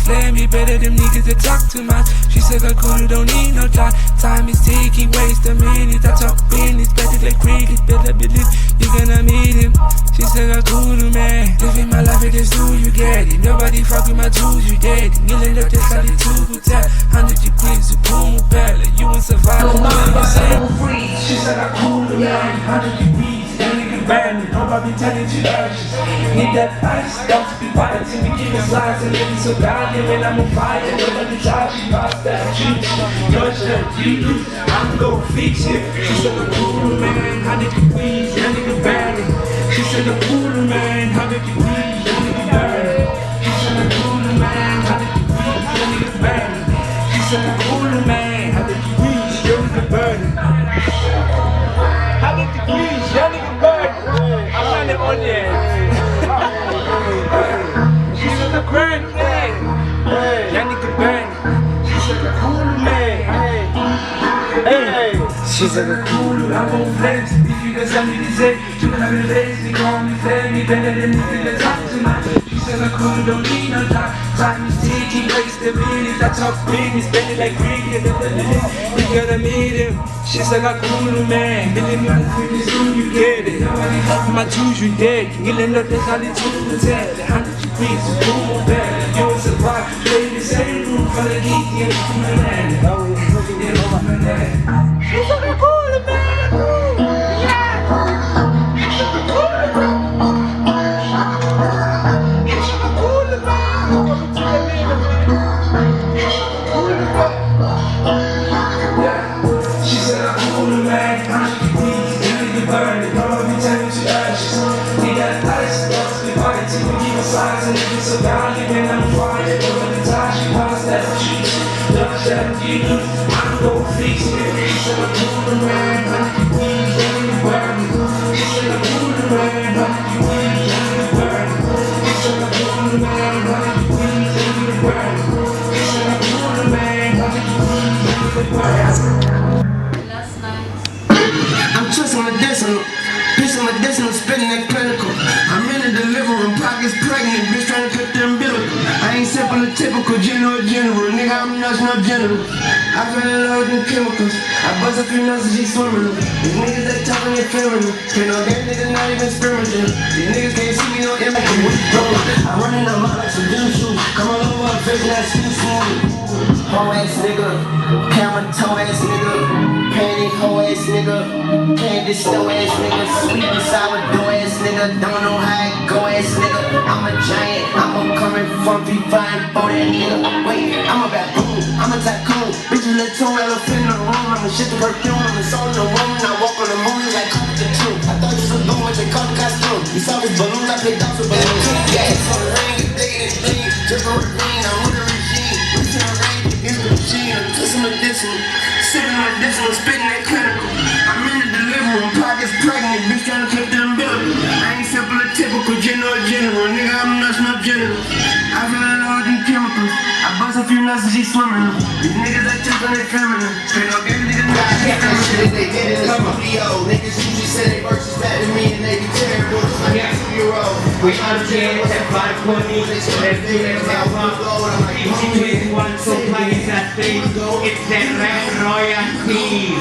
flare me better, them niggas that talk too much. She said I cool, don't need no time. Time is ticking, waste a minute. I talk business, better like cricket, better believe you're gonna meet him. She said I cool, man. Living my life, it is who you get it. Nobody fuck with my tools, you dead. Kneeling up just like the two tell 100 degrees, a boom, bella. You ain't surviving. She said I cool, man. 100 degrees. Burning, nobody telling you urges. Need that ice, don't be quiet till we keep it slides and living so goddamn when I'm on fire. Nobody charge you past that juice. Touch that you, I'm gon' fix it. She said the cooler man, 100 degrees, that nigga burning. She said the cooler man, 100 degrees, that nigga burning. She said the cooler man, 100 degrees, that nigga burning. She said the cooler man, 100 degrees, that nigga burning. 100 degrees, that nigga burning. I'm not the onion. She said the burn man. That nigga burn. She said the cool man. Hey. She said the cool, I'm on flames. If you got something to say, you can have it lazy. Call me, play me better than anything that's up to my. She said the cool, don't need no time. Time is ticking, waste a minute. I talk business, spend it like cricket. You gotta meet him. She said I cool, man. Million movie, soon you get it. My tools, you dead. Killing up the solitude to tell it. 100 degrees, boom, better. You will survive. Play the same room for the geek. Yeah, she said I cool, man. Yeah. She said I cool, man. She said I cool, man. She said I cool, man. 100 degrees, that nigga burning. Nobody telling you ashes. Need that ice, lost the body till we keep our sides and living so godly when I'm fire. Nobody touch you past that juice. Touch that you, I'm gon' fix it. She said I cool, man. 100 degrees, that nigga burning. She said I cool, man. 100 degrees, that nigga burning. She said I cool, man. 100 degrees, that nigga burning. She said I cool, man. 100 degrees, that nigga burning. I'm trusting medicinal, pissing medicinal, spitting that clinical. I'm in the delivering, pockets pregnant, bitch trying to cut the umbilical. I ain't simple or typical, general, nigga, I'm nuts, no general. I fell in love with them chemicals, I bust a few nuts and she swimming them. These niggas that talking they fearing them, can't know that nigga not even experimenting. These niggas can't see me no image. I'm running out my like some gym shoes, come all over my face and that skin smooth. Hoe ass nigga, camera toe ass nigga, panty hoe ass nigga, candy store ass nigga, sweet and sour dough ass nigga, don't know how it go ass nigga. I'm a giant, I'm coming from P5 for that nigga. Wait, I'm a baboon, I'm a tycoon. Bitches let two elephant in the room, I'm a shit the perfume, I'm a soul in the room, and I walk on the moon just like Coke the Truth. I thought you was a boom, but they called the costume. You saw these balloons, I played dogs with balloons. Yeah, it's on the ring, it's bigger than clean, just a ring, I'm with the regime. Reaching the rain, it's the machine, I'm twisting medicinal, sipping medicinal, spitting that clinical. I'm in the delivering, pockets pregnant, bitch trying to clip the umbilical. I ain't simple or typical, general, nigga, I'm nuts, no general. I fell in love with them chemicals, I bust a few nuts and she swimming them. These niggas that tipping they feminine, can't no gay nigga not feminine. They did it in the studio, niggas usually say they versus that to me and they be terrible, just like a 2-year-old. We understand that Balcony, let's do it now. If you want to play that thing, it's the Red Royal Team.